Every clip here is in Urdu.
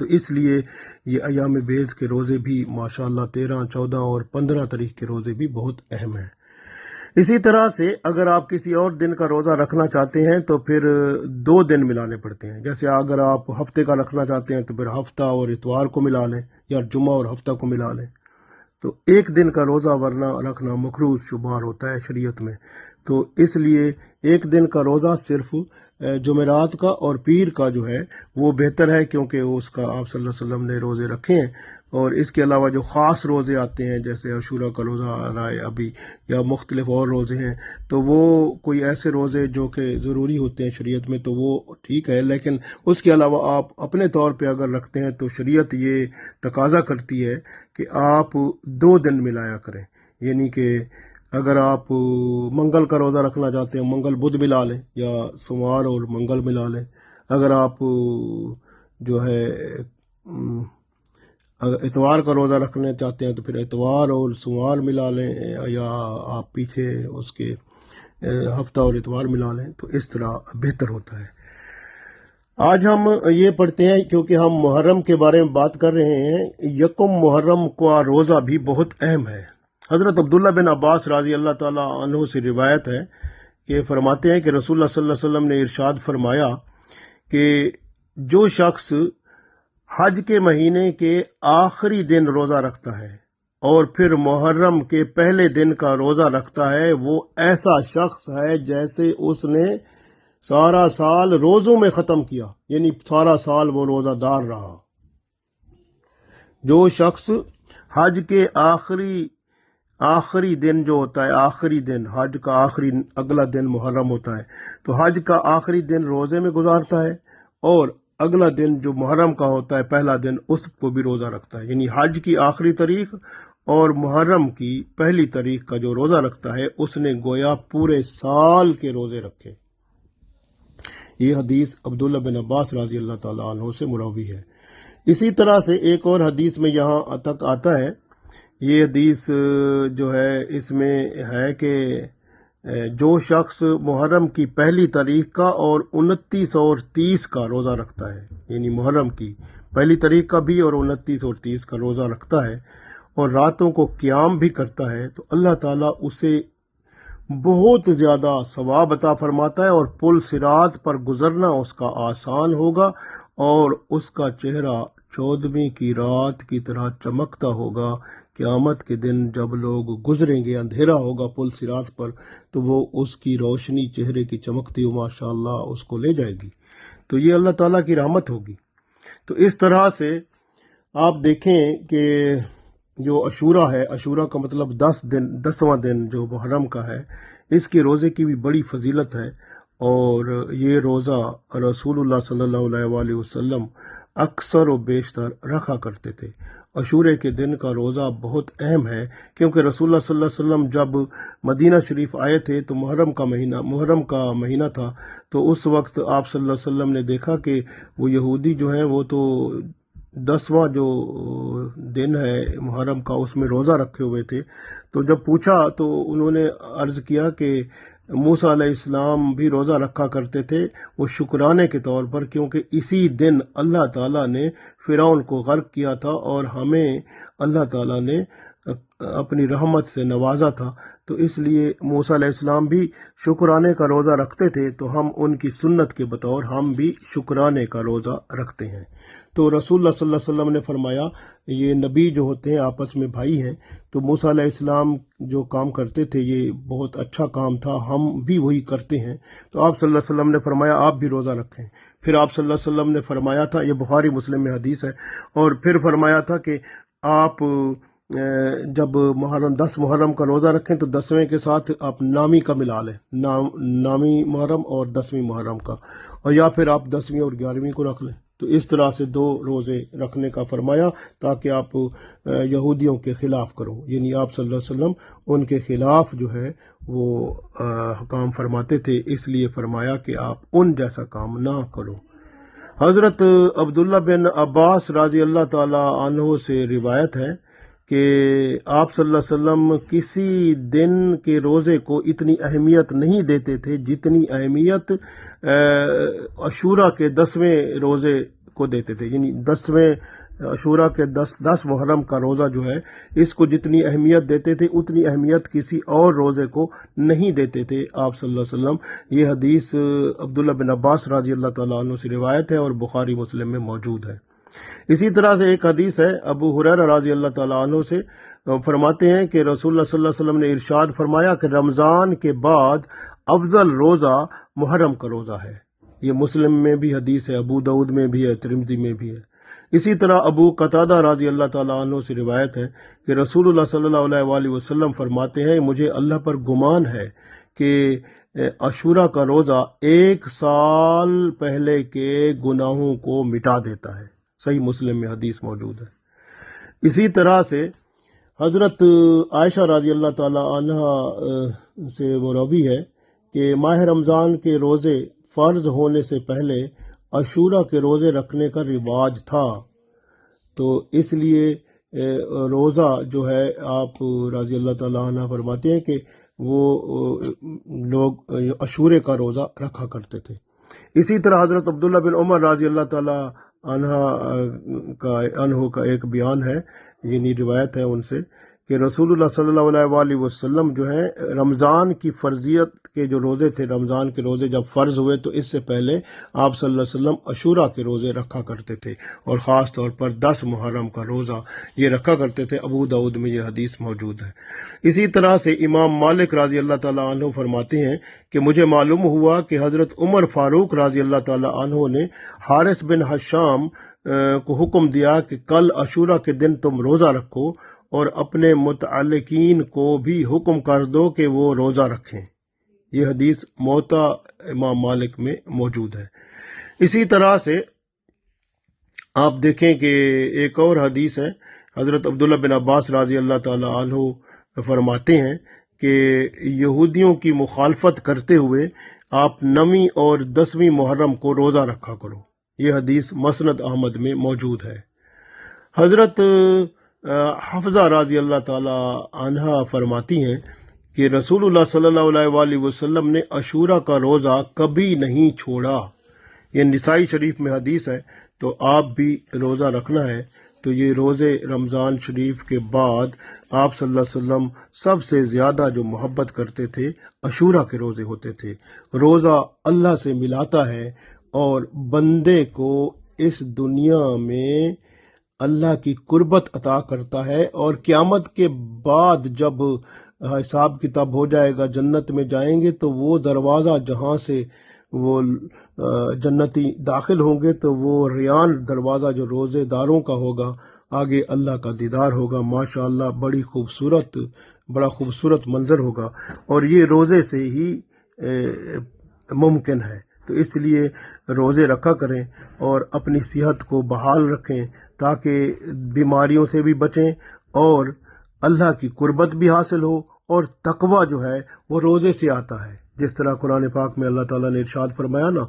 تو اس لیے یہ ایام بیز کے روزے بھی ماشاءاللہ 13، 14 اور 15 تاریخ کے روزے بھی بہت اہم ہیں۔ اسی طرح سے اگر آپ کسی اور دن کا روزہ رکھنا چاہتے ہیں تو پھر 2 دن ملانے پڑتے ہیں۔ جیسے اگر آپ ہفتے کا رکھنا چاہتے ہیں تو پھر ہفتہ اور اتوار کو ملا لیں، یا جمعہ اور ہفتہ کو ملا لیں۔ تو ایک دن کا روزہ ورنہ رکھنا مکروہ شمار ہوتا ہے شریعت میں، تو اس لیے ایک دن کا روزہ صرف جمعرات کا اور پیر کا جو ہے وہ بہتر ہے، کیونکہ اس کا آپ صلی اللہ علیہ وسلم نے روزے رکھے ہیں۔ اور اس کے علاوہ جو خاص روزے آتے ہیں جیسے عاشورہ کا روزہ آ رہا ہے ابھی، یا مختلف اور روزے ہیں، تو وہ کوئی ایسے روزے جو کہ ضروری ہوتے ہیں شریعت میں تو وہ ٹھیک ہے، لیکن اس کے علاوہ آپ اپنے طور پہ اگر رکھتے ہیں تو شریعت یہ تقاضا کرتی ہے کہ آپ 2 دن ملایا کریں۔ یعنی کہ اگر آپ منگل کا روزہ رکھنا چاہتے ہیں منگل بدھ ملا لیں، یا سوموار اور منگل ملا لیں۔ اگر آپ جو ہے اگر اتوار کا روزہ رکھنا چاہتے ہیں تو پھر اتوار اور سوموار ملا لیں، یا آپ پیچھے اس کے ہفتہ اور اتوار ملا لیں، تو اس طرح بہتر ہوتا ہے۔ آج ہم یہ پڑھتے ہیں کیونکہ ہم محرم کے بارے میں بات کر رہے ہیں، یکم محرم کا روزہ بھی بہت اہم ہے۔ حضرت عبداللہ بن عباس رضی اللہ تعالیٰ عنہ سے روایت ہے کہ فرماتے ہیں کہ رسول اللہ صلی اللہ علیہ وسلم نے ارشاد فرمایا کہ جو شخص حج کے مہینے کے آخری دن روزہ رکھتا ہے اور پھر محرم کے پہلے دن کا روزہ رکھتا ہے، وہ ایسا شخص ہے جیسے اس نے سارا سال روزوں میں ختم کیا، یعنی سارا سال وہ روزہ دار رہا۔ جو شخص حج کے آخری دن جو ہوتا ہے، آخری دن حج کا آخری اگلا دن محرم ہوتا ہے، تو حج کا آخری دن روزے میں گزارتا ہے، اور اگلا دن جو محرم کا ہوتا ہے پہلا دن اس کو بھی روزہ رکھتا ہے۔ یعنی حج کی آخری تاریخ اور محرم کی پہلی تاریخ کا جو روزہ رکھتا ہے اس نے گویا پورے سال کے روزے رکھے۔ یہ حدیث عبداللہ بن عباس رضی اللہ تعالیٰ عنہ سے مروی ہے۔ اسی طرح سے ایک اور حدیث میں یہاں تک آتا ہے، یہ حدیث جو ہے اس میں ہے کہ جو شخص محرم کی پہلی تاریخ کا اور 29 اور 30 کا روزہ رکھتا ہے، یعنی محرم کی پہلی تاریخ کا بھی اور 29 اور 30 کا روزہ رکھتا ہے، اور راتوں کو قیام بھی کرتا ہے، تو اللہ تعالیٰ اسے بہت زیادہ ثواب عطا فرماتا ہے، اور پل صراط پر گزرنا اس کا آسان ہوگا، اور اس کا چہرہ 14ویں کی رات کی طرح چمکتا ہوگا۔ قیامت کے دن جب لوگ گزریں گے، اندھیرا ہوگا پل صراط پر، تو وہ اس کی روشنی چہرے کی چمکتی ہو ماشاءاللہ اس کو لے جائے گی۔ تو یہ اللہ تعالیٰ کی رحمت ہوگی۔ تو اس طرح سے آپ دیکھیں کہ جو عاشورہ ہے، عاشورہ کا مطلب 10واں دن جو محرم کا ہے، اس کے روزے کی بھی بڑی فضیلت ہے، اور یہ روزہ رسول اللہ صلی اللہ علیہ وآلہ وسلم اکثر و بیشتر رکھا کرتے تھے۔ عاشورے کے دن کا روزہ بہت اہم ہے، کیونکہ رسول اللہ صلی اللہ علیہ وسلم جب مدینہ شریف آئے تھے تو محرم کا مہینہ تھا، تو اس وقت آپ صلی اللہ علیہ وسلم نے دیکھا کہ وہ یہودی جو ہیں وہ تو 10واں جو دن ہے محرم کا اس میں روزہ رکھے ہوئے تھے۔ تو جب پوچھا تو انہوں نے عرض کیا کہ موسیٰ علیہ السلام بھی روزہ رکھا کرتے تھے، وہ شکرانے کے طور پر، کیونکہ اسی دن اللہ تعالیٰ نے فرعون کو غرق کیا تھا اور ہمیں اللہ تعالیٰ نے اپنی رحمت سے نوازا تھا، تو اس لیے موسیٰ علیہ السلام بھی شکرانے کا روزہ رکھتے تھے، تو ہم ان کی سنت کے بطور ہم بھی شکرانے کا روزہ رکھتے ہیں۔ تو رسول اللہ صلی اللہ علیہ وسلم نے فرمایا یہ نبی جو ہوتے ہیں آپس میں بھائی ہیں، تو موسیٰ علیہ السلام جو کام کرتے تھے یہ بہت اچھا کام تھا، ہم بھی وہی کرتے ہیں۔ تو آپ صلی اللہ علیہ وسلم نے فرمایا آپ بھی روزہ رکھیں۔ پھر آپ صلی اللہ علیہ وسلم نے فرمایا تھا، یہ بخاری مسلم میں حدیث ہے، اور پھر فرمایا تھا کہ آپ جب 10 محرم کا روزہ رکھیں تو 10ویں کے ساتھ آپ نامی کا ملا لیں، نامی محرم اور 10ویں محرم کا، اور یا پھر آپ 10ویں اور 11ویں کو رکھ لیں۔ تو اس طرح سے 2 روزے رکھنے کا فرمایا تاکہ آپ یہودیوں کے خلاف کرو، یعنی آپ صلی اللہ علیہ وسلم ان کے خلاف جو ہے وہ کام فرماتے تھے، اس لیے فرمایا کہ آپ ان جیسا کام نہ کرو۔ حضرت عبداللہ بن عباس رضی اللہ تعالی عنہ سے روایت ہے کہ آپ صلی اللہ علیہ وسلم کسی دن کے روزے کو اتنی اہمیت نہیں دیتے تھے جتنی اہمیت عاشورہ کے 10ویں روزے کو دیتے تھے، یعنی 10ویں عاشورہ کے 10 محرم کا روزہ جو ہے اس کو جتنی اہمیت دیتے تھے اتنی اہمیت کسی اور روزے کو نہیں دیتے تھے آپ صلی اللہ علیہ وسلم۔ یہ حدیث عبداللہ بن عباس رضی اللہ تعالیٰ عنہ سے روایت ہے اور بخاری مسلم میں موجود ہے۔ اسی طرح سے ایک حدیث ہے ابو ہریرہ رضی اللہ تعالیٰ عنہ سے، فرماتے ہیں کہ رسول اللہ صلی اللہ علیہ وسلم نے ارشاد فرمایا کہ رمضان کے بعد افضل روزہ محرم کا روزہ ہے۔ یہ مسلم میں بھی حدیث ہے، ابو داؤد میں بھی ہے، ترمذی میں بھی ہے۔ اسی طرح ابو قتادہ رضی اللہ تعالیٰ عنہ سے روایت ہے کہ رسول اللہ صلی اللہ علیہ وآلہ وسلم فرماتے ہیں مجھے اللہ پر گمان ہے کہ عاشورہ کا روزہ 1 سال پہلے کے گناہوں کو مٹا دیتا ہے۔ صحیح مسلم میں حدیث موجود ہے۔ اسی طرح سے حضرت عائشہ رضی اللہ تعالیٰ عنہ سے مروی ہے کہ ماہ رمضان کے روزے فرض ہونے سے پہلے عاشورہ کے روزے رکھنے کا رواج تھا، تو اس لیے روزہ جو ہے آپ رضی اللہ تعالیٰ عنہ فرماتے ہیں کہ وہ لوگ عاشورے کا روزہ رکھا کرتے تھے۔ اسی طرح حضرت عبداللہ بن عمر رضی اللہ تعالیٰ عنہ کا ایک بیان ہے، یعنی روایت ہے ان سے کہ رسول اللہ صلی اللہ علیہ وآلہ وسلم جو ہے رمضان کی فرضیت کے جو روزے تھے، رمضان کے روزے جب فرض ہوئے تو اس سے پہلے آپ صلی اللہ علیہ وسلم عاشورہ کے روزے رکھا کرتے تھے، اور خاص طور پر 10 محرم کا روزہ یہ رکھا کرتے تھے۔ ابو داؤد میں یہ حدیث موجود ہے۔ اسی طرح سے امام مالک رضی اللہ تعالیٰ عنہ فرماتے ہیں کہ مجھے معلوم ہوا کہ حضرت عمر فاروق رضی اللہ تعالیٰ عنہ نے حارث بن حشام کو حکم دیا کہ کل عاشورہ کے دن تم روزہ رکھو، اور اپنے متعلقین کو بھی حکم کر دو کہ وہ روزہ رکھیں۔ یہ حدیث موطا امام مالک میں موجود ہے۔ اسی طرح سے آپ دیکھیں کہ ایک اور حدیث ہے، حضرت عبداللہ بن عباس رضی اللہ تعالیٰ عنہ فرماتے ہیں کہ یہودیوں کی مخالفت کرتے ہوئے آپ 9ویں اور 10ویں محرم کو روزہ رکھا کرو۔ یہ حدیث مسند احمد میں موجود ہے۔ حضرت حفظہ رضی اللہ تعالی عنہا فرماتی ہیں کہ رسول اللہ صلی اللہ علیہ وآلہ وسلم نے عاشورہ کا روزہ کبھی نہیں چھوڑا۔ یہ نسائی شریف میں حدیث ہے، تو آپ بھی روزہ رکھنا ہے تو یہ روزے رمضان شریف کے بعد آپ صلی اللہ علیہ وسلم سب سے زیادہ جو محبت کرتے تھے عاشورہ کے روزے ہوتے تھے۔ روزہ اللہ سے ملاتا ہے اور بندے کو اس دنیا میں اللہ کی قربت عطا کرتا ہے، اور قیامت کے بعد جب حساب کتاب ہو جائے گا، جنت میں جائیں گے تو وہ دروازہ جہاں سے وہ جنتی داخل ہوں گے تو وہ ریان دروازہ جو روزے داروں کا ہوگا، آگے اللہ کا دیدار ہوگا۔ ماشاءاللہ بڑا خوبصورت منظر ہوگا، اور یہ روزے سے ہی ممکن ہے۔ تو اس لیے روزے رکھا کریں اور اپنی صحت کو بحال رکھیں تاکہ بیماریوں سے بھی بچیں اور اللہ کی قربت بھی حاصل ہو، اور تقوی جو ہے وہ روزے سے آتا ہے۔ جس طرح قرآن پاک میں اللہ تعالیٰ نے ارشاد فرمایا نا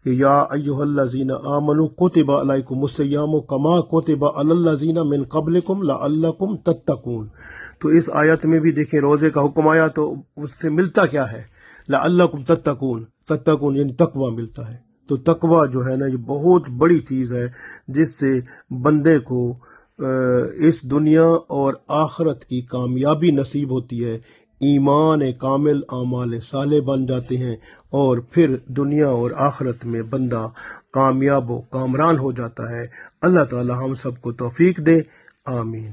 کہ یا ایھا الذین آمنوا کتب علیکم الصیام کما کتب علی الذین من قبلکم لعلکم تتقون۔ تو اس آیت میں بھی دیکھیں روزے کا حکم آیا تو اس سے ملتا کیا ہے؟ لعلکم تتقون، تتقون یعنی تقوی ملتا ہے۔ تو تقوی جو ہے نا یہ بہت بڑی چیز ہے جس سے بندے کو اس دنیا اور آخرت کی کامیابی نصیب ہوتی ہے، ایمان کامل اعمال صالح بن جاتے ہیں، اور پھر دنیا اور آخرت میں بندہ کامیاب و کامران ہو جاتا ہے۔ اللہ تعالی ہم سب کو توفیق دے، آمین۔